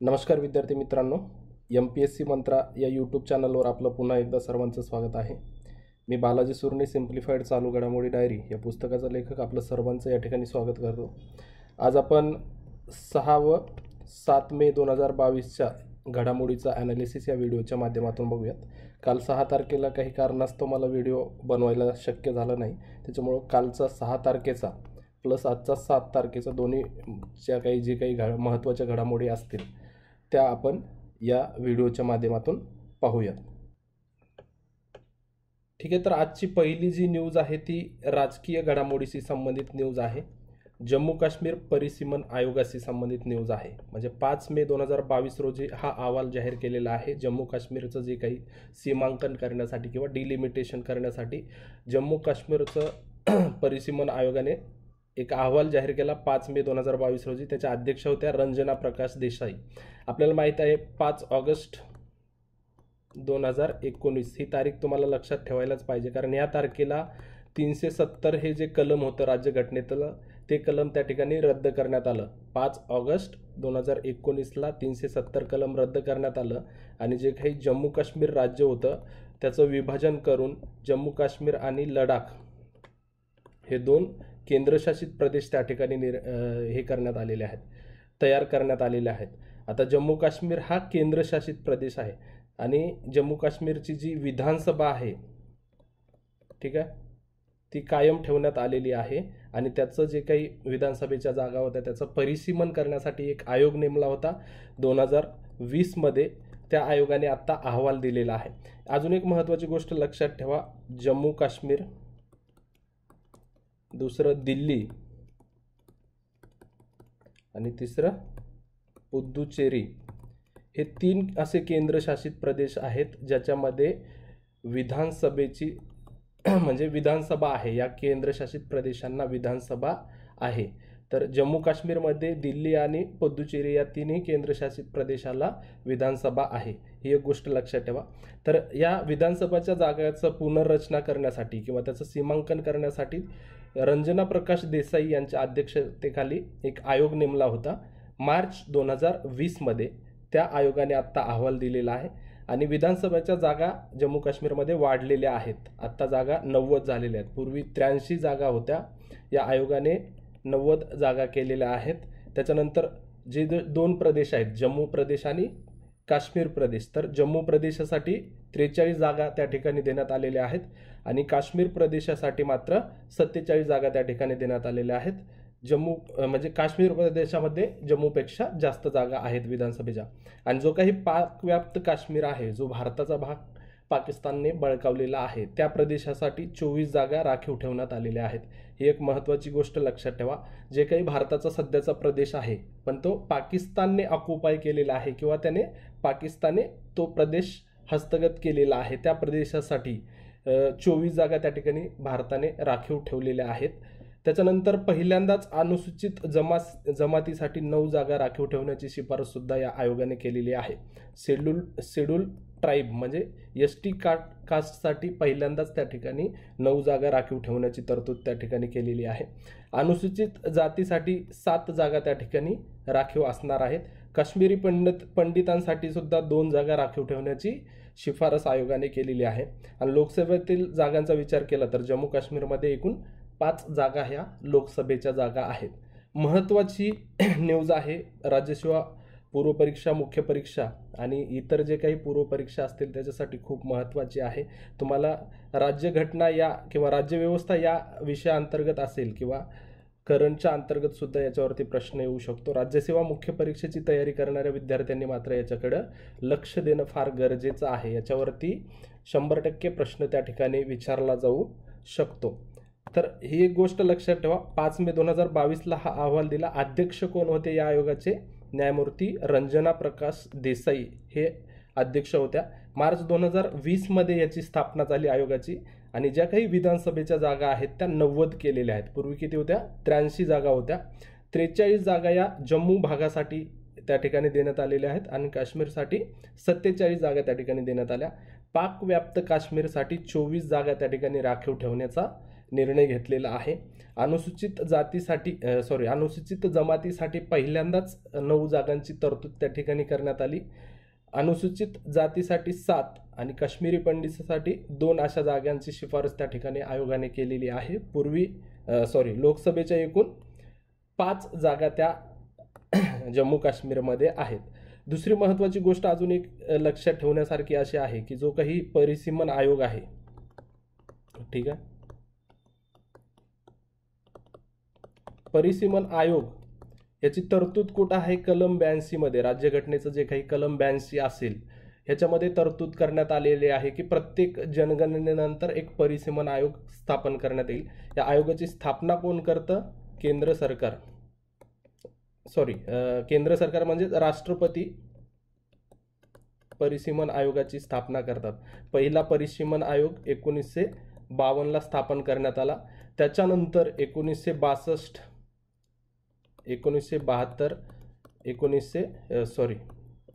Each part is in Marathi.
नमस्कार विद्यार्थी मित्रांनो, MPSC मंत्रा या यूट्यूब चॅनलवर आपलं पुन्हा एकदा सर्वांचं स्वागत आहे. मी बालाजी सुर्णे. सिम्प्लिफाईड चालू घडामोडी डायरी या पुस्तकाचा लेखक आपलं सर्वांचं या ठिकाणी स्वागत करतो. आज आपण 6 व 7 मे 2022च्या घडामोडीचा ॲनालिसिस या व्हिडिओच्या माध्यमातून बघूयात. काल 6 तारखेला काही कारणास्तव मला व्हिडिओ बनवायला शक्य झालं नाही, त्याच्यामुळं कालचा 6 तारखेचा प्लस आजचा 7 तारखेचा दोन्हीच्या जे काही महत्त्वाच्या घडामोडी असतील त्या आपण या व्हिडिओच्या माध्यमातून पाहूयात. ठीक आहे, तर आजची पहिली जी न्यूज आहे ती राजकीय घडामोडीशी संबंधित न्यूज आहे. जम्मू काश्मीर परिसीमन आयोगाशी संबंधित न्यूज आहे. म्हणजे 5 मे 2022 रोजी हा अहवाल जाहीर केलेला आहे. जम्मू काश्मीरचं जे काही सीमांकन करण्यासाठी किंवा डिलिमिटेशन करण्यासाठी जम्मू काश्मीरचं परिसीमन आयोगाने एक अहवाल जाहीर केला 5 मे 2022 रोजी. त्याच्या अध्यक्ष होत्या रंजना प्रकाश देसाई. आपल्याला माहीत आहे 5 ऑगस्ट 2019 ही तारीख तुम्हाला लक्षात ठेवायलाच पाहिजे, कारण या तारखेला 370 हे जे कलम होतं राज्यघटनेतलं ते कलम त्या ठिकाणी रद्द करण्यात आलं. 5 ऑगस्ट 2019ला 370 कलम रद्द करण्यात आलं आणि जे काही जम्मू काश्मीर राज्य होतं त्याचं विभाजन करून जम्मू काश्मीर आणि लडाख हे 2 केंद्रशासित प्रदेश त्या ठिकाणी हे करण्यात आलेले आहेत, तयार करण्यात आलेले आहेत. आता जम्मू काश्मीर हा केंद्रशासित प्रदेश आहे आणि जम्मू काश्मीरची जी विधानसभा आहे, ठीक आहे, ती कायम ठेवण्यात आलेली आहे आणि त्याचं जे काही विधानसभेच्या जागा होत्या त्याचं परिसीमन करण्यासाठी एक आयोग नेमला होता 2020मध्ये. त्या आयोगाने आता अहवाल दिलेला आहे. अजून एक महत्त्वाची गोष्ट लक्षात ठेवा, जम्मू काश्मीर, दुसरं दिल्ली आणि तिसरं पुद्दुचेरी हे 3 असे केंद्रशासित प्रदेश आहेत ज्याच्यामध्ये विधानसभेची म्हणजे विधानसभा आहे. या केंद्रशासित प्रदेशांना विधानसभा आहे. तर जम्मू काश्मीरमध्ये दिल्ली आणि पुद्दुचेरी या 3ही केंद्रशासित प्रदेशाला विधानसभा आहे. ही एक गोष्ट लक्षात ठेवा. तर या विधानसभाच्या जागाचं पुनर्रचना करण्यासाठी किंवा त्याचं सीमांकन करण्यासाठी रंजना प्रकाश देसाई यांच्या अध्यक्षतेखाली एक आयोग नेमला होता मार्च 2020मध्ये. त्या आयोगाने आत्ता अहवाल दिलेला आहे आणि विधानसभेच्या जागा जम्मू काश्मीरमध्ये वाढलेल्या आहेत. आत्ता जागा 90 झालेल्या आहेत. पूर्वी 83 जागा होत्या, या आयोगाने 90 जागा केलेल्या आहेत. त्याच्यानंतर जे 2 प्रदेश आहेत, जम्मू प्रदेश आणि काश्मीर प्रदेश, तर जम्मू प्रदेशासाठी 43 जागा त्या ठिकाणी देण्यात आलेल्या आहेत आणि काश्मीर प्रदेशासाठी मात्र 47 जागा त्या ठिकाणी देण्यात आलेल्या आहेत. जम्मू म्हणजे काश्मीर प्रदेशामध्ये जम्मूपेक्षा जास्त जागा आहेत विधानसभेच्या. आणि जो काही पाकव्याप्त काश्मीर आहे, जो भारताचा भाग पाकिस्तानने बळकावलेला आहे, त्या प्रदेशासाठी 24 जागा राखीव ठेवण्यात आलेल्या आहेत. ही एक महत्त्वाची गोष्ट लक्षात ठेवा. जे काही भारताचा सध्याचा प्रदेश आहे पण तो पाकिस्तानने ऑक्युपाय केलेला आहे किंवा त्याने पाकिस्तानने तो प्रदेश हस्तगत केलेला आहे, त्या प्रदेशासाठी 24 जागा त्या ठिकाणी भारताने राखीव ठेवलेल्या आहेत. त्याच्यानंतर पहिल्यांदाच अनुसूचित जमातीसाठी 9 जागा राखीव ठेवण्याची शिफारस सुद्धा या आयोगाने केलेली आहे. शेड्यूल ट्राईब म्हणजे ST कास्टसाठी पहिल्यांदाच त्या ठिकाणी 9 जागा राखीव ठेवण्याची तरतूद त्या ठिकाणी केलेली आहे. अनुसूचित जातीसाठी 7 जागा त्या ठिकाणी राखीव असणार आहेत. काश्मीरी पंडितांसाठी सुद्धा 2 जागा राखीव ठेवण्याची शिफारस आयोगाने केलेली आहे. आणि लोकसभेतील जागांचा विचार केला तर जम्मू काश्मीरमध्ये एकूण 5 जागा ह्या लोकसभेच्या जागा आहेत. महत्त्वाची न्यूज आहे. राज्यसेवा पूर्वपरीक्षा, मुख्य परीक्षा आणि इतर जे काही पूर्वपरीक्षा असतील त्याच्यासाठी खूप महत्त्वाची आहे. तुम्हाला राज्यघटना या किंवा राज्यव्यवस्था या विषयाअंतर्गत असेल किंवा करंटच्या अंतर्गत सुद्धा याच्यावरती प्रश्न येऊ शकतो. राज्यसेवा मुख्य परीक्षेची तयारी करणाऱ्या विद्यार्थ्यांनी मात्र याच्याकडं लक्ष देणं फार गरजेचं आहे. याच्यावरती 100% प्रश्न त्या ठिकाणी विचारला जाऊ शकतो. तर ही एक गोष्ट लक्षात ठेवा. 5 मे 2022ला हा अहवाल दिला. अध्यक्ष कोण होते या आयोगाचे? न्यायमूर्ती रंजना प्रकाश देसाई हे अध्यक्ष होत्या. मार्च 2020मध्ये याची स्थापना झाली आयोगाची आणि ज्या काही विधानसभेच्या जागा आहेत त्या 90 केलेल्या आहेत. पूर्वी किती होत्या? 83 जागा होत्या. 43 जागा या जम्मू भागासाठी त्या ठिकाणी देण्यात आलेल्या आहेत आणि काश्मीरसाठी 47 जागा त्या ठिकाणी देण्यात आल्या. पाकव्याप्त काश्मीरसाठी 24 जागा त्या ठिकाणी राखीव ठेवण्याचा निर्णय घेतलेला आहे. अनुसूचित जमातीसाठी पहिल्यांदाच 9 जागांची तरतूद त्या ठिकाणी करण्यात आली. अनुसूचित जातीसाठी 7 आणि काश्मीरी पंडितांसाठी 2 अशा जागांची शिफारस त्या ठिकाणी आयोगाने केलेली आहे. लोकसभेच्या एकूण 5 जागा त्या जम्मू काश्मीरमध्ये आहेत. दुसरी महत्त्वाची गोष्ट अजून एक लक्षात ठेवण्यासारखी अशी आहे की जो काही परिसीमन आयोग आहे, ठीक आहे, परिसीमन आयोग याची तरतूद कुठं आहे? कलम 82 मध्ये, राज्यघटनेचं जे काही कलम 82 असेल ह्याच्यामध्ये तरतूद करण्यात आलेली आहे की प्रत्येक जनगणनेनंतर एक परिसीमन आयोग स्थापन करण्यात येईल. या आयोगाची स्थापना कोण करतं? केंद्र सरकार म्हणजे राष्ट्रपती परिसीमन आयोगाची स्थापना करतात. पहिला परिसीमन आयोग 1952 ला स्थापन करण्यात आला. त्याच्यानंतर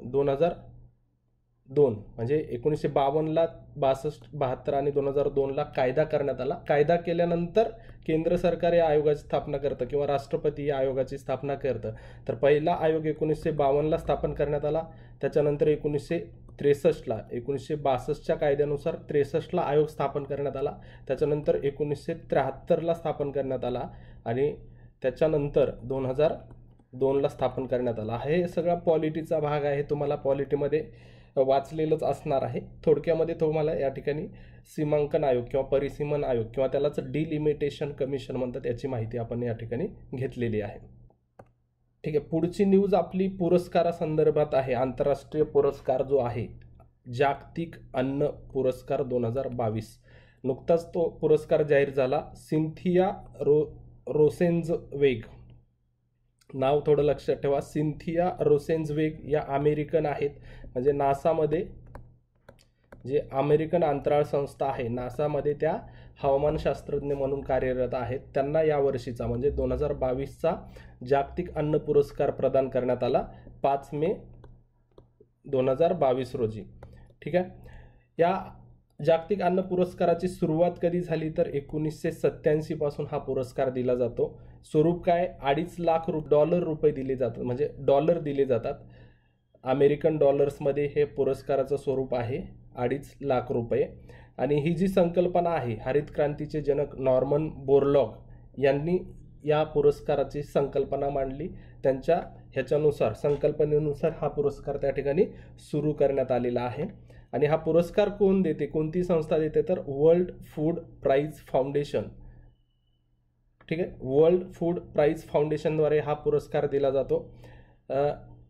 2002 म्हणजे 1952 ला 62, 72 आणि 2002 ला कायदा करण्यात आला. कायदा केल्यानंतर केंद्र सरकार या आयोगाची स्थापना करतं किंवा राष्ट्रपती या आयोगाची स्थापना करतं. तर पहिला आयोग 1952 ला स्थापन करण्यात आला. त्याच्यानंतर 1963च्या कायद्यानुसार 63ला आयोग स्थापन करण्यात आला. त्याच्यानंतर 1973ला स्थापन करण्यात आला आणि त्याच्यानंतर 2002ला स्थापन करण्यात आला. हे सगळा पॉलिटीचा भाग आहे, तुम्हाला पॉलिटीमध्ये वाचलेलंच असणार आहे. थोडक्यामध्ये तुम्हाला या ठिकाणी सीमांकन आयोग किंवा परिसीमन आयोग किंवा त्यालाच डिलिमिटेशन कमिशन म्हणतात याची माहिती आपण या ठिकाणी घेतलेली आहे. ठीक आहे, पुढची न्यूज आपली पुरस्कारासंदर्भात आहे. आंतरराष्ट्रीय पुरस्कार जो आहे जागतिक अन्न पुरस्कार 2022, नुकताच तो पुरस्कार जाहीर झाला. सिंथिया रोसेन्झवेग, नाव थोडं लक्षात ठेवा. सिंथिया रोसेन्झवेग या अमेरिकन आहेत, म्हणजे नासामध्ये जे अमेरिकन अंतराळ संस्था आहे नासामध्ये त्या हवामानशास्त्रज्ञ म्हणून कार्यरत आहेत. त्यांना या वर्षीचा म्हणजे 2022चा जागतिक अन्न पुरस्कार प्रदान करण्यात आला 5 मे 2022 रोजी. ठीक आहे, या जागतिक अन्न पुरस्काराची सुरुवात कधी झाली तर 1987 पासून हा पुरस्कार दिला जातो. स्वरूप काय? $2.5 दिले जातात, म्हणजे डॉलर दिले जातात. अमेरिकन डॉलर्समध्ये हे पुरस्काराचं स्वरूप आहे $2.5 आणि ही जी संकल्पना आहे हरित क्रांतीचे जनक नॉर्मन बोरलॉग यांनी या पुरस्काराची संकल्पना मांडली. त्यांच्या ह्याच्यानुसार संकल्पनेनुसार हा पुरस्कार त्या ठिकाणी सुरू करण्यात आलेला आहे. आणि हा पुरस्कार कोण देते, कोणती संस्था देते तर वर्ल्ड फूड प्राइज फाउंडेशन. ठीक आहे, वर्ल्ड फूड प्राइज फाउंडेशनद्वारे हा पुरस्कार दिला जातो.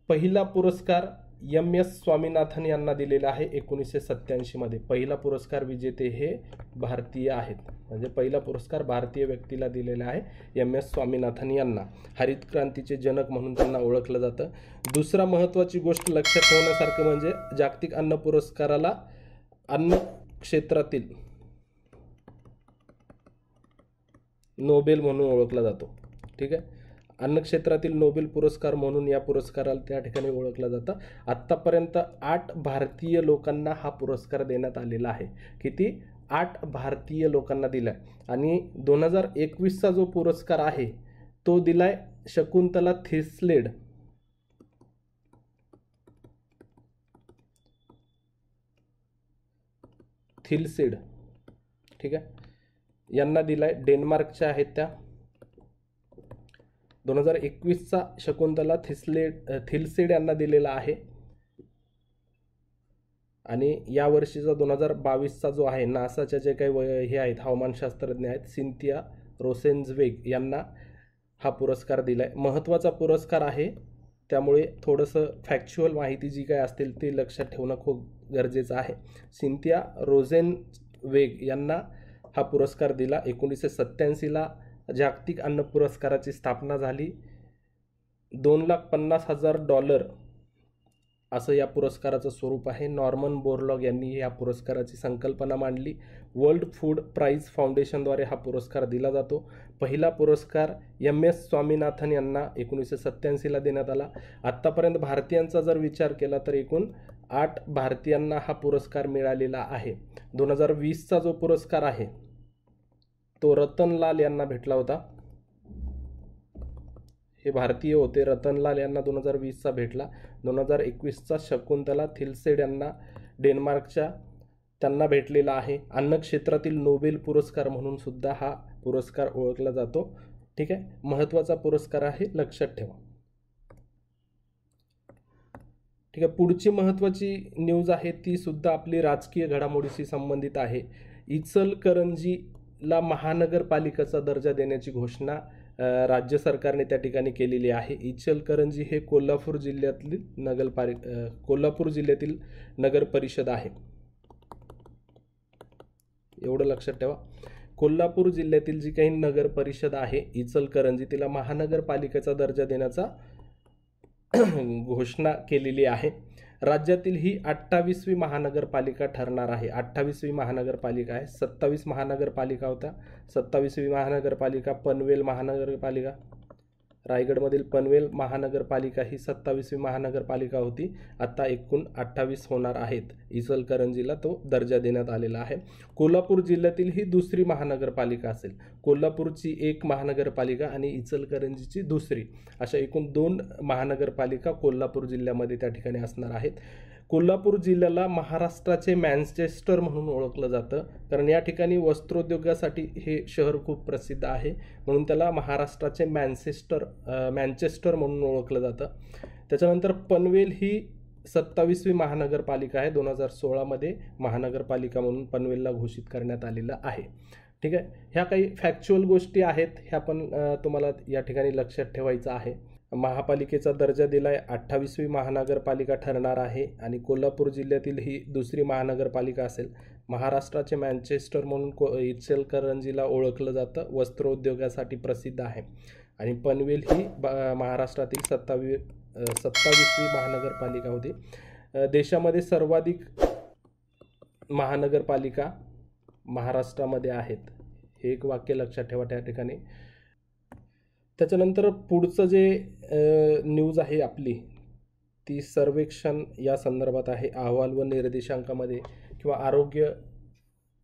पहिला पुरस्कार MS स्वामीनाथन यांना दिलेला आहे 1987 मध्ये. पहिला पुरस्कार विजेते हे भारतीय आहेत, म्हणजे पहिला पुरस्कार भारतीय व्यक्तीला दिलेला आहे MS स्वामीनाथन यांना. हरित क्रांतीचे जनक म्हणून त्यांना ओळखलं जातं. दुसरा महत्त्वाची गोष्ट लक्षात ठेवण्यासारखं म्हणजे जागतिक अन्न पुरस्काराला अन्न क्षेत्रातील नोबेल म्हणून ओळखला जातो. ठीक आहे, अन्न क्षेत्रातील नोबेल पुरस्कार म्हणून या पुरस्काराला त्या ठिकाणी ओळखलं जातं. आत्तापर्यंत 8 भारतीय लोकांना हा पुरस्कार देण्यात आलेला आहे. किती? 8 भारतीय लोकांना दिलाय. आणि 2021चा जो पुरस्कार आहे तो दिलाय शकुंतला थिलसेड. ठीक आहे, यांना दिलाय, डेन्मार्कच्या आहेत त्या. 2021चा शकुंतला थिलसेड यांना दिलेला आहे. आणि या वर्षीचा 2022चा जो आहे नासाच्या जे काही हे आहेत हवामानशास्त्रज्ञ आहेत सिंथिया रोसेन्झवेग यांना हा पुरस्कार दिलाय. महत्त्वाचा पुरस्कार आहे, त्यामुळे थोडंसं फॅक्च्युअल माहिती जी काय असतील ती लक्षात ठेवणं खूप गरजेचं आहे. सिंथिया रोसेन्झवेग यांना हा पुरस्कार दिला. 1987ला जागतिक अन्न पुरस्काराची स्थापना झाली. $250,000 असं या पुरस्काराचं स्वरूप आहे. नॉर्मन बोरलॉग यांनी या पुरस्काराची संकल्पना मांडली. वर्ल्ड फूड प्राइज फाउंडेशनद्वारे हा पुरस्कार दिला जातो. पहिला पुरस्कार MS स्वामीनाथन यांना 1987ला देण्यात आला. आत्तापर्यंत भारतीयांचा जर विचार केला तर एकूण 8 भारतीयांना हा पुरस्कार मिळालेला आहे. 2020चा जो पुरस्कार आहे तो रतनलाल यांना भेटला होता. हे भारतीय होते. रतनलाल यांना 2020चा भेटला. 2021चा शकुंतला थिलसेड यांना डेन्मार्कच्या त्यांना भेटलेला आहे. अन्न क्षेत्रातील नोबेल पुरस्कार म्हणून सुद्धा हा पुरस्कार ओळखला जातो. ठीक आहे, महत्त्वाचा पुरस्कार आहे, लक्षात ठेवा. ठीक आहे, पुढची महत्त्वाची न्यूज आहे ती सुद्धा आपली राजकीय घडामोडीशी संबंधित आहे. इचलकरंजीला महानगरपालिकेचा दर्जा देण्याची घोषणा राज्य सरकारने त्या ठिकाणी केलेली आहे. इचलकरंजी हे कोल्हापूर जिल्ह्यातील नगर परिषद आहे. एवढं लक्षात ठेवा. कोल्हापूर जिल्ह्यातील जी काही नगर परिषद आहे इचलकरंजी, तिला महानगरपालिकेचा दर्जा देण्याचा घोषणा केलेली आहे. राज्यातील ही 28वी महानगरपालिका ठरणार आहे. 28वी महानगरपालिका आहे. 27 महानगरपालिका होत्या. 27वी महानगरपालिका पनवेल महानगरपालिका, रायगडमधील पनवेल महानगरपालिका ही 27वी महानगरपालिका होती. आता एकूण 28 होणार आहेत. इचलकरंजीला तो दर्जा देण्यात आलेला आहे. कोल्हापूर जिल्ह्यातील ही दुसरी महानगरपालिका असेल. कोल्हापूरची एक महानगरपालिका आणि इचलकरंजीची दुसरी, अशा एकूण 2 महानगरपालिका कोल्हापूर जिल्ह्यामध्ये त्या ठिकाणी असणार आहेत. कोल्हापूर जिल्ह्याला महाराष्ट्राचे मँचेस्टर म्हणून ओळखलं जातं, कारण या ठिकाणी वस्त्रोद्योगासाठी हे शहर खूप प्रसिद्ध आहे, म्हणून त्याला महाराष्ट्राचे मँचेस्टर म्हणून ओळखलं जातं. त्याच्यानंतर पनवेल ही 27वी महानगरपालिका आहे. 2016मध्ये महानगरपालिका म्हणून पनवेलला घोषित करण्यात आलेलं आहे. ठीक आहे, ह्या काही फॅक्च्युअल गोष्टी आहेत, ह्या पण तुम्हाला या ठिकाणी लक्षात ठेवायचं आहे. महापालिकेचा दर्जा दिलाय, 28वी महानगरपालिका ठरणार आहे आणि कोल्हापूर जिल्ह्यातील ही दुसरी महानगरपालिका असेल. महाराष्ट्राचे मँचेस्टर म्हणून इचलकरंजीला ओळखलं जातं, वस्त्रोद्योगासाठी प्रसिद्ध आहे. आणि पनवेल ही महाराष्ट्रातील 27वी महानगरपालिका होती. देशामध्ये सर्वाधिक महानगरपालिका महाराष्ट्रामध्ये आहेत, हे एक वाक्य लक्षात ठेवा त्या ठिकाणी. त्याच्यानंतर पुढचं जे न्यूज आहे आपली ती सर्वेक्षण या संदर्भात आहे. अहवाल व निर्देशांकामध्ये किंवा आरोग्य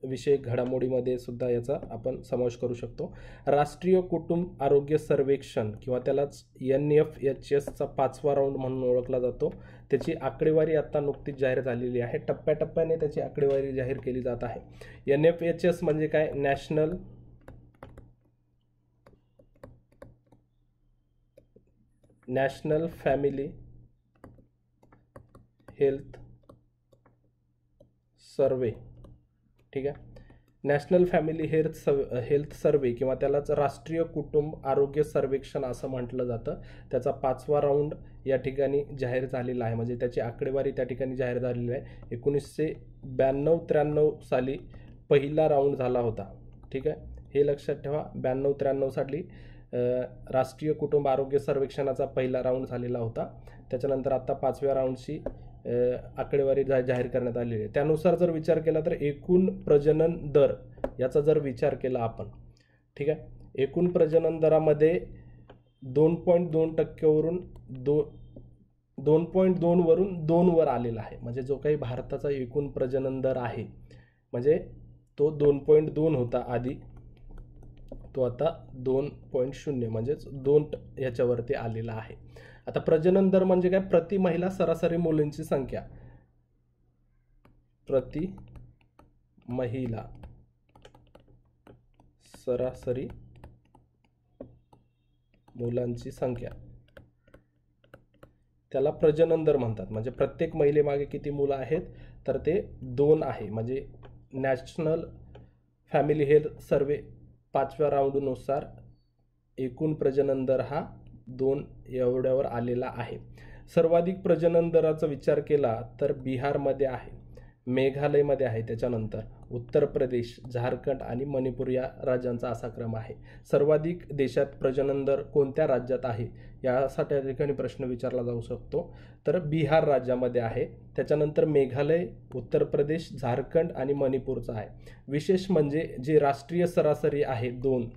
विषयक घडामोडीमध्ये सुद्धा याचा आपण समावेश करू शकतो. राष्ट्रीय कुटुंब आरोग्य सर्वेक्षण किंवा त्यालाच NFHSचा 5वा राऊंड म्हणून ओळखला जातो. त्याची आकडेवारी आता नुकतीच जाहीर झालेली आहे. टप्प्याटप्प्याने त्याची आकडेवारी जाहीर केली जात आहे. NFHS म्हणजे काय? National family health survey. ठीक आहे, नॅशनल फॅमिली हेल्थ सर्वे किंवा त्यालाच राष्ट्रीय कुटुंब आरोग्य सर्वेक्षण असं म्हटलं जातं. त्याचा 5वा राऊंड या ठिकाणी जाहीर झालेला आहे, म्हणजे त्याची आकडेवारी त्या ठिकाणी जाहीर झालेली आहे. 1992-93 साली पहिला राऊंड झाला होता. ठीक आहे, हे लक्षात ठेवा. 92-93 साली राष्ट्रीय कुटुंब आरोग्य सर्वेक्षणाचा पहिला राऊंड झालेला होता. त्याच्यानंतर आता 5व्या राऊंडची आकडेवारी जाहीर करण्यात आलेली आहे. त्यानुसार जर विचार केला तर एकूण प्रजनन दर याचा जर विचार केला आपण, ठीक आहे, एकूण प्रजनन दरामध्ये 2.2% वरून 2.2 वरून 2 वर आलेला आहे. म्हणजे जो काही भारताचा एकूण प्रजनन दर आहे, म्हणजे तो 2.2 होता आधी, तो आता 2.0 म्हणजेच 2 याच्यावरती आलेला आहे. आता प्रजनन दर म्हणजे काय? प्रति महिला सरासरी मुलींची संख्या, प्रति महिला सरासरी मुलांची संख्या, त्याला प्रजनन दर म्हणतात. म्हणजे प्रत्येक महिलेमागे किती मुलं आहेत तर ते 2 आहे. म्हणजे नॅशनल फॅमिली हेल्थ सर्वे 5व्या राऊंडनुसार एकूण प्रजनन दर हा 2 एवढ्यावर आलेला आहे. सर्वाधिक प्रजनन दराचा विचार केला तर बिहारमध्ये आहे, मेघालयमध्ये आहे, त्याच्यानंतर उत्तर प्रदेश, झारखंड आणि मणिपूर या राज्यांचा असा क्रम आहे. सर्वाधिक देशात प्रजनन दर कोणत्या राज्यात आहे यासाठी या ठिकाणी प्रश्न विचारला जाऊ शकतो. तर बिहार राज्यामध्ये आहे, त्याच्यानंतर मेघालय, उत्तर प्रदेश, झारखंड आणि मणिपूरचा आहे. विशेष म्हणजे जे राष्ट्रीय सरासरी आहे 2,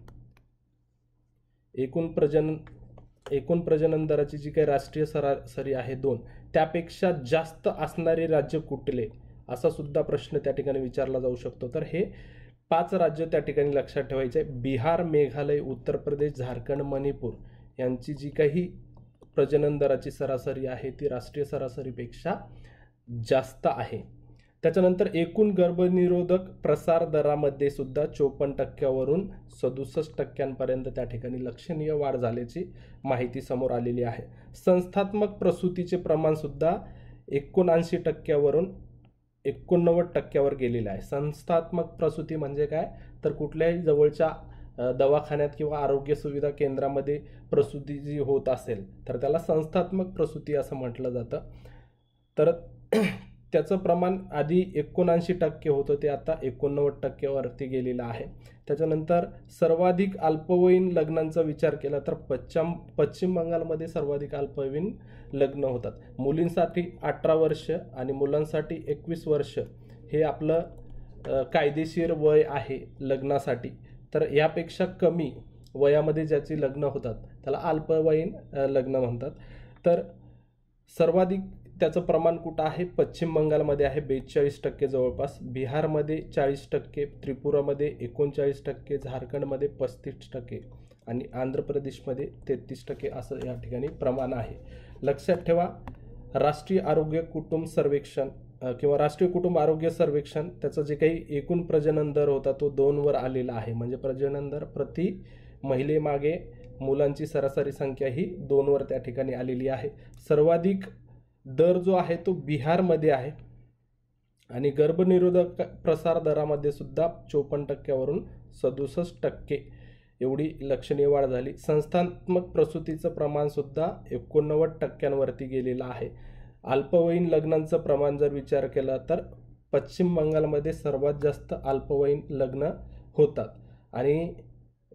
एकूण प्रजनन दराची जी काही राष्ट्रीय सरासरी आहे 2, त्यापेक्षा जास्त असणारे राज्य कुठले, असा सुद्धा प्रश्न त्या ठिकाणी विचारला जाऊ शकतो. तर हे 5 राज्य त्या ठिकाणी लक्षात ठेवायचे. बिहार, मेघालय, उत्तर प्रदेश, झारखंड, मणिपूर यांची जी काही प्रजनन दराची सरासरी आहे ती राष्ट्रीय सरासरीपेक्षा जास्त आहे. त्याच्यानंतर एकूण गर्भनिरोधक प्रसार दरामध्ये सुद्धा 54% 67% त्या ठिकाणी लक्षणीय वाढ झाल्याची माहिती समोर आलेली आहे. संस्थात्मक प्रसूतीचे प्रमाण सुद्धा 79% 89% गेलेलं आहे. संस्थात्मक प्रसूती म्हणजे काय, तर कुठल्याही जवळच्या दवाखान्यात किंवा आरोग्य सुविधा केंद्रामध्ये प्रसूती जी होत असेल तर त्याला संस्थात्मक प्रसूती असं म्हटलं जातं. तर त्याचं प्रमाण आधी 79% होतं ते आता 89% वरती गेलेलं आहे. त्याच्यानंतर सर्वाधिक अल्पवयीन लग्नांचा विचार केला तर पश्चिम बंगालमध्ये सर्वाधिक अल्पवयीन लग्न होतात. मुलींसाठी 18 वर्ष आणि मुलांसाठी 21 वर्ष हे आपलं कायदेशीर वय आहे लग्नासाठी. तर यापेक्षा कमी वयामध्ये ज्याची लग्न होतात त्याला अल्पवयीन लग्न म्हणतात. तर सर्वाधिक त्याचं प्रमाण कुठं आहे, पश्चिम बंगालमध्ये आहे 42% जवळपास, बिहारमध्ये 40%, त्रिपुरामध्ये 39%, झारखंडमध्ये 35% आणि आंध्र प्रदेशमध्ये 33% असं या ठिकाणी प्रमाण आहे. लक्षात ठेवा, राष्ट्रीय आरोग्य कुटुंब सर्वेक्षण किंवा राष्ट्रीय कुटुंब आरोग्य सर्वेक्षण त्याचं जे काही एकूण प्रजनन दर होता तो 2 वर आलेला आहे. म्हणजे प्रजनन दर प्रति महिलेमागे मुलांची सरासरी संख्या ही 2 वर त्या ठिकाणी आलेली आहे. सर्वाधिक दर जो आहे तो बिहारमध्ये आहे आणि गर्भनिरोधक प्रसार दरामध्ये सुद्धा 54% वरून 67% एवढी लक्षणीय वाढ झाली. संस्थात्मक प्रसूतीचं प्रमाण सुद्धा 89% वरती गेलेलं आहे. अल्पवयीन लग्नांचं प्रमाण जर विचार केला तर पश्चिम बंगालमध्ये सर्वात जास्त अल्पवयीन लग्न होतात आणि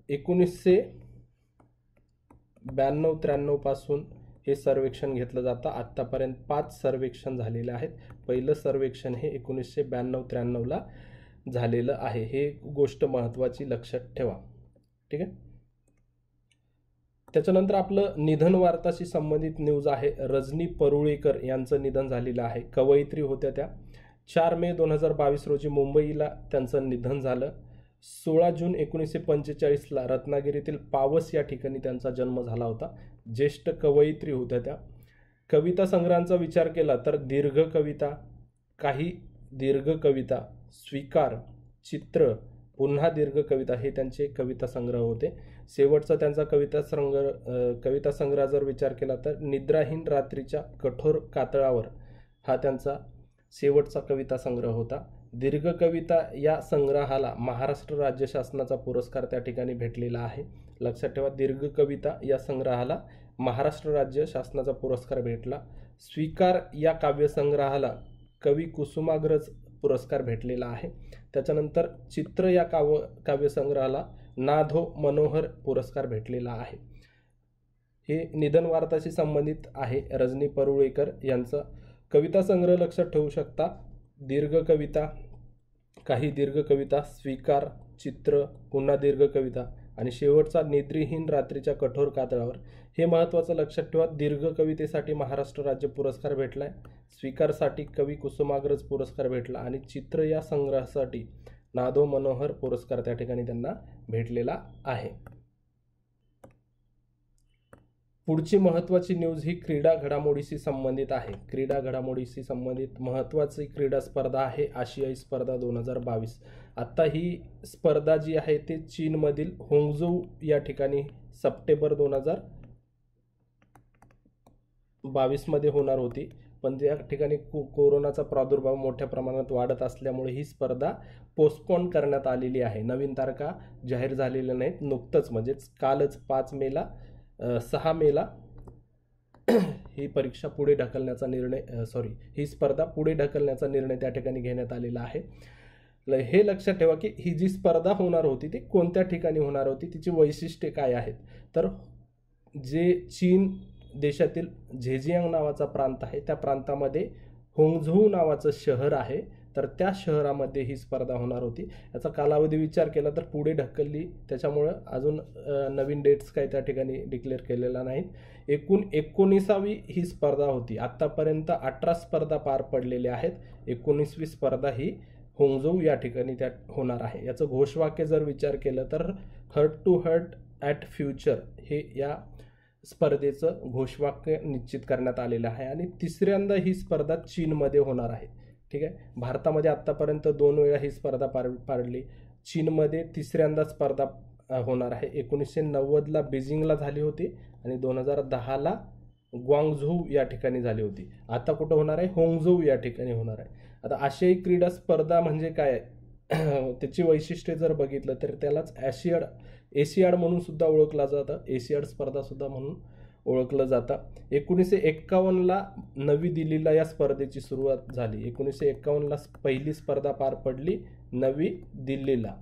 1992-93 पासून हे सर्वेक्षण घेतलं जातं. आत्तापर्यंत 5 सर्वेक्षण झालेले आहेत. पहिलं सर्वेक्षण हे 1992-93ला झालेलं आहे. हे गोष्ट महत्त्वाची लक्षात ठेवा. ठीक आहे. त्याच्यानंतर आपलं निधन वार्ताशी संबंधित न्यूज आहे. रजनी परुळेकर यांचं निधन झालेलं आहे. कवयित्री होत्या त्या. 4 मे 2022 रोजी मुंबईला त्यांचं निधन झालं. 16 जून 1945ला रत्नागिरीतील पावस या ठिकाणी त्यांचा जन्म झाला होता. ज्येष्ठ कवयित्री होत्या त्या. कविता संग्रहांचा विचार केला तर दीर्घ कविता, काही दीर्घ कविता, स्वीकार, चित्र, पुन्हा दीर्घ कविता हे त्यांचे कविता संग्रह होते. शेवटचा त्यांचा कविता संग्रह जर विचार केला तर निद्राहीन रात्रीच्या कठोर कातळावर हा त्यांचा शेवटचा कविता संग्रह होता. दीर्घ कविता या संग्रहाला महाराष्ट्र राज्य शासनाचा पुरस्कार त्या ठिकाणी भेटलेला आहे. लक्षात ठेवा, दीर्घ कविता या संग्रहाला महाराष्ट्र राज्य शासनाचा पुरस्कार भेटला. स्वीकार या काव्यसंग्रहाला कवी कुसुमाग्रज पुरस्कार भेटलेला आहे. त्याच्यानंतर चित्र या काव्यसंग्रहाला नाधो मनोहर पुरस्कार भेटलेला आहे. हे निधन वार्ताशी संबंधित आहे रजनी परुळेकर यांचं. कविता संग्रह लक्षात ठेवू शकता. दीर्घ कविता, काही दीर्घ कविता, स्वीकार, चित्र, पुन्हा दीर्घ कविता आणि शेवटचा निद्राहीन रात्रीच्या कठोर कातळावर. हे महत्त्वाचं लक्षात ठेवा. दीर्घ कवितेसाठी महाराष्ट्र राज्य पुरस्कार भेटलाय, स्वीकारसाठी कवी कुसुमाग्रज पुरस्कार भेटला आणि चित्र या संग्रहासाठी नादो मनोहर पुरस्कार त्या ठिकाणी त्यांना भेटलेला आहे. पुढची महत्त्वाची न्यूज ही क्रीडा घडामोडीशी संबंधित आहे. क्रीडा घडामोडीशी संबंधित महत्त्वाची क्रीडा स्पर्धा आहे आशियाई स्पर्धा 2022. आता ही स्पर्धा जी आहे ते चीनमधील होंगझोऊ या ठिकाणी सप्टेंबर 2022 मध्ये होणार होती, पण त्या ठिकाणी कोरोनाचा प्रादुर्भाव मोठ्या प्रमाणात वाढत असल्यामुळे ही स्पर्धा पोस्टपोन करण्यात आलेली आहे. नवीन तारखा जाहीर झालेल्या नाहीत. नुकतंच म्हणजेच कालच 6 मेला ही परीक्षा पुढे ढकलण्याचा निर्णय ही स्पर्धा पुढे ढकलण्याचा निर्णय त्या ठिकाणी घेण्यात आलेला आहे. हे लक्षात ठेवा की ही जी स्पर्धा होणार होती ती कोणत्या ठिकाणी होणार होती, तिची वैशिष्ट्ये काय आहेत. तर जे चीन देशातील झेजियांग नावाचा प्रांत आहे त्या प्रांतामध्ये होंगझोऊ नावाचं शहर आहे, तर त्या शहरामध्ये ही स्पर्धा होणार होती. याचा कालावधी विचार केला तर पुढे ढकलली, त्याच्यामुळं अजून नवीन डेट्स काही त्या ठिकाणी डिक्लेअर केलेला नाहीत. एकूण 19वी ही स्पर्धा होती. आत्तापर्यंत 18 स्पर्धा पार पडलेल्या आहेत. 19वी स्पर्धा ही होंगझोऊ या ठिकाणी त्या होणार आहे. याचं घोषवाक्य जर विचार केलं तर heart to heart at future हे या स्पर्धेचं घोषवाक्य निश्चित करण्यात आलेलं आहे. आणि तिसऱ्यांदा ही स्पर्धा चीनमध्ये होणार आहे. ठीक आहे, भारतामध्ये आत्तापर्यंत 2 वेळा ही स्पर्धा पाडली. चीनमध्ये तिसऱ्यांदा स्पर्धा होणार आहे. 1990ला बीजिंगला झाली होती आणि 2010ला ग्वांगझोऊ या ठिकाणी झाली होती. आता कुठं होणार आहे? होंगझोऊ या ठिकाणी होणार आहे. आता आशियाई क्रीडा स्पर्धा म्हणजे काय आहे? त्याची वैशिष्ट्ये जर बघितलं तर त्यालाच एशियाड म्हणून सुद्धा ओळखलं जातं. एशियाड स्पर्धा सुद्धा म्हणून ओळखलं जातं. 1951ला नवी दिल्लीला या स्पर्धेची सुरुवात झाली. 1951ला पहिली स्पर्धा पार पडली नवी दिल्लीला.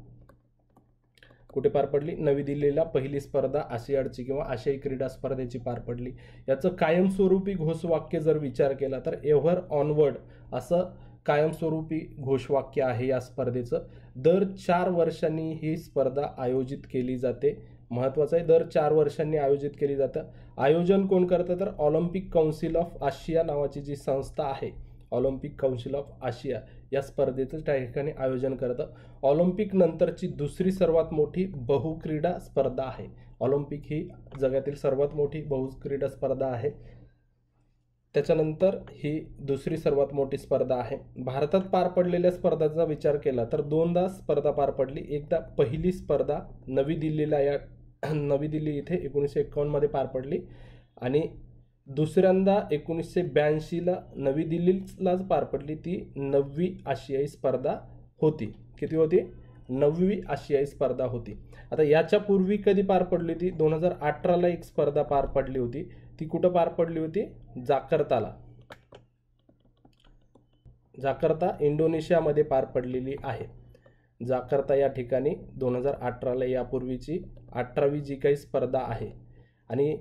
कुठे पार पडली? नवी दिल्लीला पहिली स्पर्धा आशियाडची किंवा आशियाई क्रीडा स्पर्धेची पार पडली. याचं कायमस्वरूपी घोषवाक्य जर विचार केला तर एव्हर ऑनवर्ड असं कायमस्वरूपी घोषवाक्य आहे या स्पर्धेचं. दर 4 वर्षांनी ही स्पर्धा आयोजित केली जाते. महत्त्वाचं आहे, दर 4 वर्षांनी आयोजित केली जातं. आयोजन कोण करतं तर ऑलिम्पिक काउन्सिल ऑफ आशिया नावाची जी संस्था आहे, ऑलिम्पिक काउन्सिल ऑफ आशिया या स्पर्धेचं त्या ठिकाणी आयोजन करतं. ऑलिम्पिक नंतरची दुसरी सर्वात मोठी बहुक्रीडा स्पर्धा आहे. ऑलिम्पिक ही जगातील सर्वात मोठी बहुक्रीडा स्पर्धा आहे. त्याच्यानंतर ही दुसरी सर्वात मोठी स्पर्धा आहे. भारतात पार पडलेल्या स्पर्धांचा विचार केला तर 2दा स्पर्धा पार पडली. एकदा पहिली स्पर्धा नवी दिल्ली इथे 1951मध्ये पार पडली आणि दुसऱ्यांदा 1982ला नवी दिल्लीलाच पार पडली. ती 9वी आशियाई स्पर्धा होती. किती होती? 9वी आशियाई स्पर्धा होती. आता याच्या पूर्वी कधी पार पडली ती? 2018ला एक स्पर्धा पार पडली होती. ती कुठं पार पडली होती? जाकर्ता इंडोनेशियामध्ये पार पडलेली आहे. जाकर्ता या ठिकाणी 2018ला यापूर्वीची 18वी जी काही स्पर्धा आहे. आणि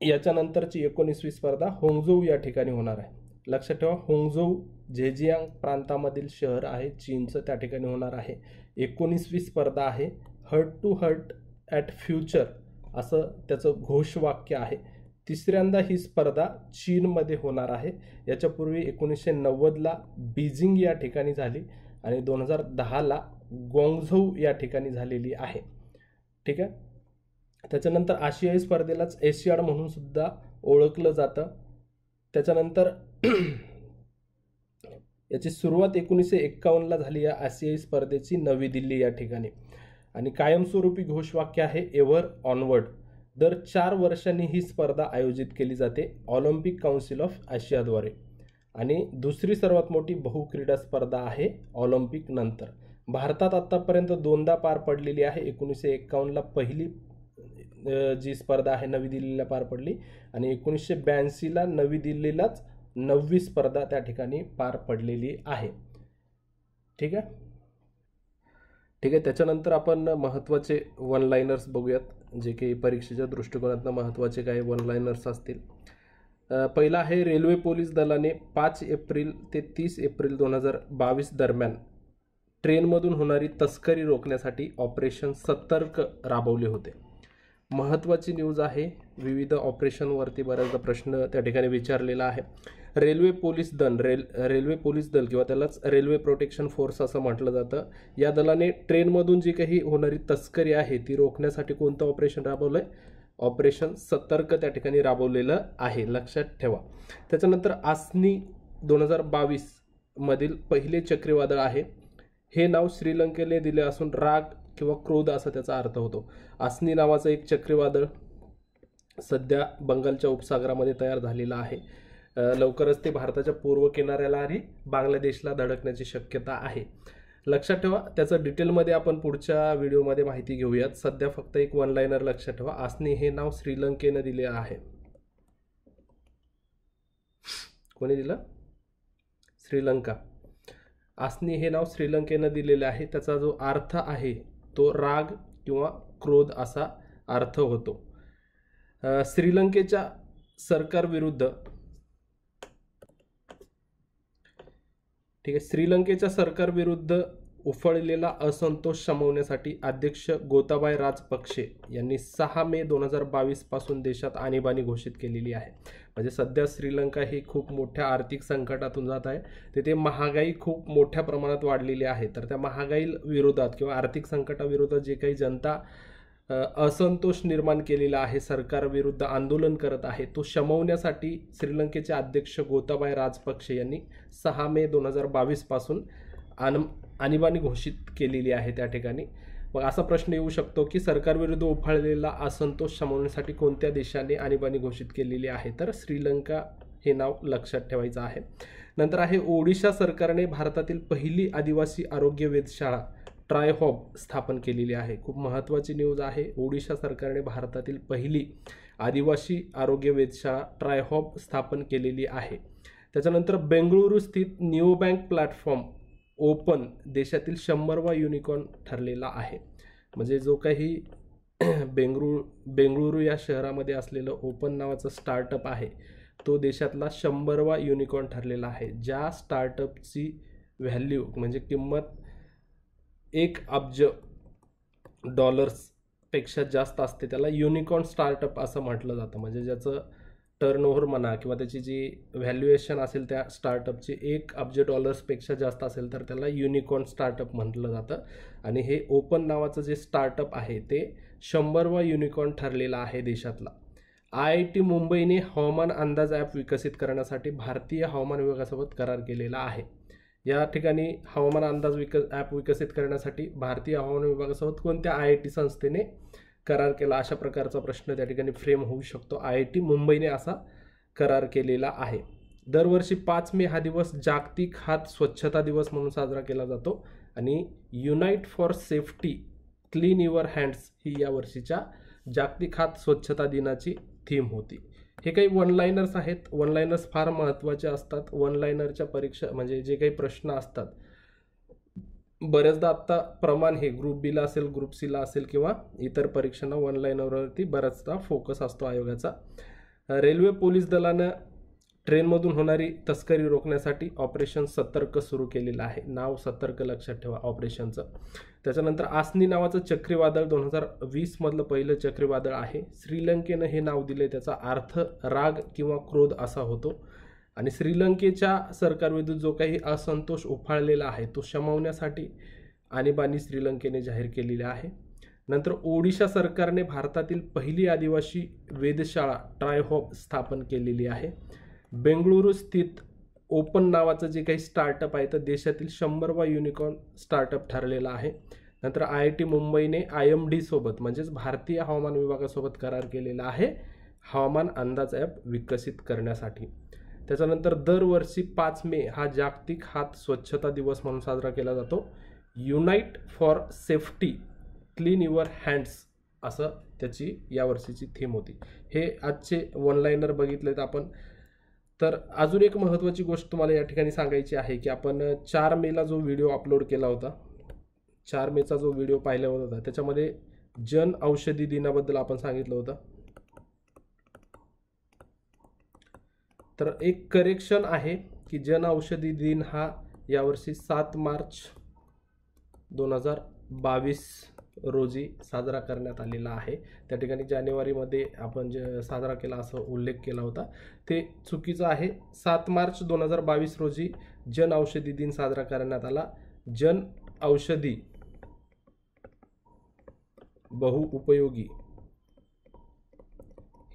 याच्यानंतरची 19वी स्पर्धा होंगझोऊ या ठिकाणी होणार आहे. लक्षात ठेवा, होंगझोऊ झेजियांग प्रांतामधील शहर आहे चीनचं, त्या ठिकाणी होणार आहे. 19वी स्पर्धा आहे. Heart to heart at future असं त्याचं घोषवाक्य आहे. तिसऱ्यांदा ही स्पर्धा चीनमध्ये होणार आहे. याच्यापूर्वी 1990ला बीजिंग या ठिकाणी झाली आणि 2010ला ग्वांगझोऊ या ठिकाणी झालेली आहे. ठीक आहे, त्याच्यानंतर आशियाई स्पर्धेलाच एशियाड म्हणून सुद्धा ओळखलं जातं. त्याच्यानंतर याची सुरुवात 1951ला झाली या आशियाई स्पर्धेची नवी दिल्ली या ठिकाणी. आणि कायमस्वरूपी घोषवाक्य आहे एव्हर ऑनवर्ड. दर 4 वर्षांनी ही स्पर्धा आयोजित केली जाते ऑलिम्पिक काउन्सिल ऑफ आशियाद्वारे. आणि दुसरी सर्वात मोठी बहुक्रीडा स्पर्धा आहे ऑलिम्पिक नंतर. भारतात आतापर्यंत 2दा पार पडलेली आहे. 1951ला पहिली जी स्पर्धा आहे नवी दिल्लीला पार पडली आणि 1982ला नवी दिल्लीलाच 9वी स्पर्धा त्या ठिकाणी पार पडलेली आहे. ठीक आहे. त्याच्यानंतर आपण महत्त्वाचे वन लाइनर्स बघूयात, जे की परीक्षेच्या दृष्टिकोनातून महत्त्वाचे काही वन लाइनर्स असतील. पहिला आहे, रेल्वे पोलीस दलाने 5 एप्रिल ते 30 एप्रिल 2022 दरम्यान ट्रेनमधून होणारी तस्करी रोखण्यासाठी ऑपरेशन सतर्क राबवले होते. महत्त्वाची न्यूज आहे. विविध ऑपरेशनवरती बऱ्याचदा प्रश्न त्या ठिकाणी विचारलेला आहे. रेल्वे पोलीस दल किंवा त्यालाच रेल्वे प्रोटेक्शन फोर्स असं म्हटलं जातं. या दलाने ट्रेनमधून जी काही होणारी तस्करी आहे ती रोखण्यासाठी कोणतं ऑपरेशन राबवलं आहे? ऑपरेशन सतर्क त्या ठिकाणी राबवलेलं आहे, लक्षात ठेवा. त्याच्यानंतर आसनी 2022 मधील पहिले चक्रीवादळ आहे. हे नाव श्रीलंकेने दिले असून राग किंवा क्रोध असा त्याचा अर्थ होतो. आसनी नावाचं एक चक्रीवादळ सध्या बंगालच्या उपसागरामध्ये तयार झालेलं आहे. लवकरच ते भारताच्या पूर्व किनाऱ्याला आणि बांगलादेशला धडकण्याची शक्यता आहे, लक्षात ठेवा. त्याचं डिटेलमध्ये आपण पुढच्या व्हिडिओमध्ये माहिती घेऊयात. सध्या फक्त एक वन लाइनर लक्षात ठेवा. आसनी हे नाव श्रीलंकेनं दिले आहे. कोणी दिलं? श्रीलंका. आसनी हे नाव श्रीलंकेनं दिलेलं आहे. त्याचा जो अर्थ आहे तो राग किंवा क्रोध असा अर्थ होतो. श्रीलंकेच्या सरकारविरुद्ध श्रीलंकेच्या सरकारविरुद्ध उफाळलेला असंतोष शमवण्यासाठी अध्यक्ष गोताबाया राजपक्षे यांनी 6 मे 2022 पासून देशात आणीबाणी घोषित केलेली आहे. म्हणजे सध्या श्रीलंका ही खूप मोठ्या आर्थिक संकटातून जात आहे. तिथे महागाई खूप मोठ्या प्रमाणात वाढलेली आहे. तर त्या महागाई विरोधात किंवा आर्थिक संकटाविरोधात जे काही जनता असंतोष निर्माण केलेला आहे, सरकारविरुद्ध आंदोलन करत आहे, तो शमवण्यासाठी श्रीलंकेचे अध्यक्ष गोताबाया राजपक्षे यांनी 6 मे 2022 पासून आणीबाणी घोषित केलेली आहे त्या ठिकाणी. मग असा प्रश्न येऊ शकतो की सरकारविरुद्ध उफाळलेला असंतोष शमवण्यासाठी कोणत्या देशाने आणीबाणी घोषित केलेली आहे? तर श्रीलंका हे नाव लक्षात ठेवायचं आहे. नंतर आहे ओडिशा सरकारने भारतातील पहिली आदिवासी आरोग्य वेधशाळा ट्रायहॉब स्थापन केलेली आहे. खूप महत्त्वाची न्यूज आहे. ओडिशा सरकारने भारतातील पहिली आदिवासी आरोग्य वेधशाळा ट्रायहॉब स्थापन केलेली आहे. त्याच्यानंतर बेंगळुरू स्थित निओ बँक प्लॅटफॉर्म ओपन देशातील 100वा युनिकॉर्न ठरलेला आहे. म्हणजे जो काही बेंगळुरू या शहरामध्ये असलेलं ओपन नावाचं स्टार्टअप आहे, तो देशातला 100वा युनिकॉर्न ठरलेला आहे. ज्या स्टार्टअपची व्हॅल्यू म्हणजे किंमत $1 अब्ज पेक्षा जास्त असते त्याला युनिकॉर्न स्टार्टअप असं म्हटलं जातं. म्हणजे ज्याचं टर्नओव्हर म्हणा किंवा त्याची जी व्हॅल्युएशन असेल त्या स्टार्टअपची $1 अब्ज पेक्षा जास्त असेल तर त्याला युनिकॉर्न स्टार्टअप म्हटलं जातं. आणि हे ओपन नावाचं जे स्टार्टअप आहे ते 100वा युनिकॉर्न ठरलेला आहे देशातला. IIT मुंबईने हवामान अंदाज ॲप विकसित करण्यासाठी भारतीय हवामान विभागासोबत करार केलेला आहे. या ठिकाणी हवामान अंदाज ॲप विकसित करण्यासाठी भारतीय हवामान विभागासोबत कोणत्या IIT संस्थेने करार केला, अशा प्रकारचा प्रश्न त्या ठिकाणी फ्रेम होऊ शकतो. IIT मुंबईने असा करार केलेला आहे. दरवर्षी 5 मे हा दिवस जागतिक हात स्वच्छता दिवस म्हणून साजरा केला जातो. आणि unite for safety clean your hands ही या वर्षीच्या जागतिक हात स्वच्छता दिनाची थीम होती. हे काही वन लाइनर्स आहेत. वन लाइनर्स फार महत्त्वाचे असतात. वन लाइनरच्या परीक्षा म्हणजे जे काही प्रश्न असतात, बऱ्याचदा आत्ता प्रमाण हे ग्रुप बीला असेल, ग्रुप सीला असेल किंवा इतर परीक्षांना वन लाइनरवरती बराचदा फोकस असतो आयोगाचा. रेल्वे पोलीस दलानं ट्रेनमधून होणारी तस्करी रोखण्यासाठी ऑपरेशन सतर्क सुरू केलेलं आहे. नाव सतर्क लक्षात ठेवा ऑपरेशनचं. त्याच्यानंतर आसनी नावाचं चक्रीवादळ 2020 मधलं पहिलं चक्रीवादळ आहे. श्रीलंकेनं हे नाव दिले. त्याचा अर्थ राग किंवा क्रोध असा होतो. आणि श्रीलंकेच्या सरकारविरुद्ध जो काही असंतोष उफाळलेला आहे तो शमवण्यासाठी आणीबाणी श्रीलंकेने जाहीर केलेली आहे. नंतर ओडिशा सरकारने भारतातील पहिली आदिवासी वेधशाळा ट्रायहॉब स्थापन केलेली आहे. बेंगळुरू स्थित ओपन नावाचं जे काही स्टार्टअप आहे तर देशातील 100वा युनिकॉर्न स्टार्टअप ठरलेला आहे. नंतर IIT मुंबईने IMD सोबत म्हणजेच भारतीय हवामान विभागासोबत करार केलेला आहे हवामान अंदाज ॲप विकसित करण्यासाठी. त्याच्यानंतर दरवर्षी 5 मे हा जागतिक हात स्वच्छता दिवस म्हणून साजरा केला जातो. Unite for safety clean your hands असं त्याची यावर्षीची थीम होती. हे आजचे वन लाइनर बघितलेत आपण. तर अजून एक महत्त्वाची गोष्ट तुम्हाला या ठिकाणी सांगायची आहे की आपण 4 मेला जो व्हिडिओ अपलोड केला होता, 4 मेचा जो व्हिडिओ पाहिला होता त्याच्यामध्ये जन औषधी दिनाबद्दल आपण सांगितलं होतं. तर एक करेक्शन आहे की जन औषधी दिन हा यावर्षी 7 मार्च 2022 रोजी साजरा करण्यात आलेला आहे. त्या ठिकाणी जानेवारीमध्ये आपण जे साजरा केला असं उल्लेख केला होता ते चुकीचं आहे. 7 मार्च 2022 रोजी जन औषधी दिन साजरा करण्यात आला. जन औषधी बहुउपयोगी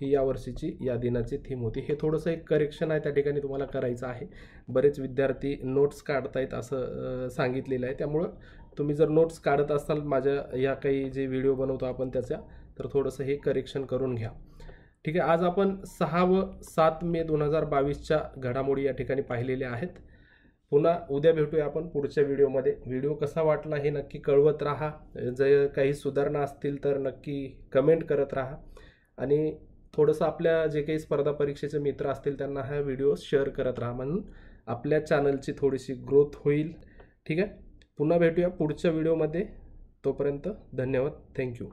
ही या वर्षीची या दिनाची थीम होती. हे थोडंसं एक करेक्शन आहे त्या ठिकाणी तुम्हाला करायचं आहे. बरेच विद्यार्थी नोट्स काढतायत असं सांगितलेलं आहे. त्यामुळं तुम्ही जर नोट्स काढत असाल माझ्या या काही जे व्हिडिओ बनवतो आपण त्याच्या, तर थोडंसं हे करेक्शन करून घ्या. ठीक आहे. आज आपण 6 व 7 मे 2022च्या घडामोडी या ठिकाणी पाहिलेल्या आहेत. पुन्हा उद्या भेटूया आपण पुढच्या व्हिडिओमध्ये. व्हिडिओ कसा वाटला हे नक्की कळवत राहा. जर काही सुधारणा असतील तर नक्की कमेंट करत राहा. आणि थोडंसं आपल्या जे काही स्पर्धा परीक्षेचे मित्र असतील त्यांना हा व्हिडिओ शेअर करत राहा, म्हणून आपल्या चॅनलची थोडीशी ग्रोथ होईल. ठीक आहे. पुन्हा भेटूया पुढच्या व्हिडिओमध्ये. तोपर्यंत धन्यवाद. थँक्यू.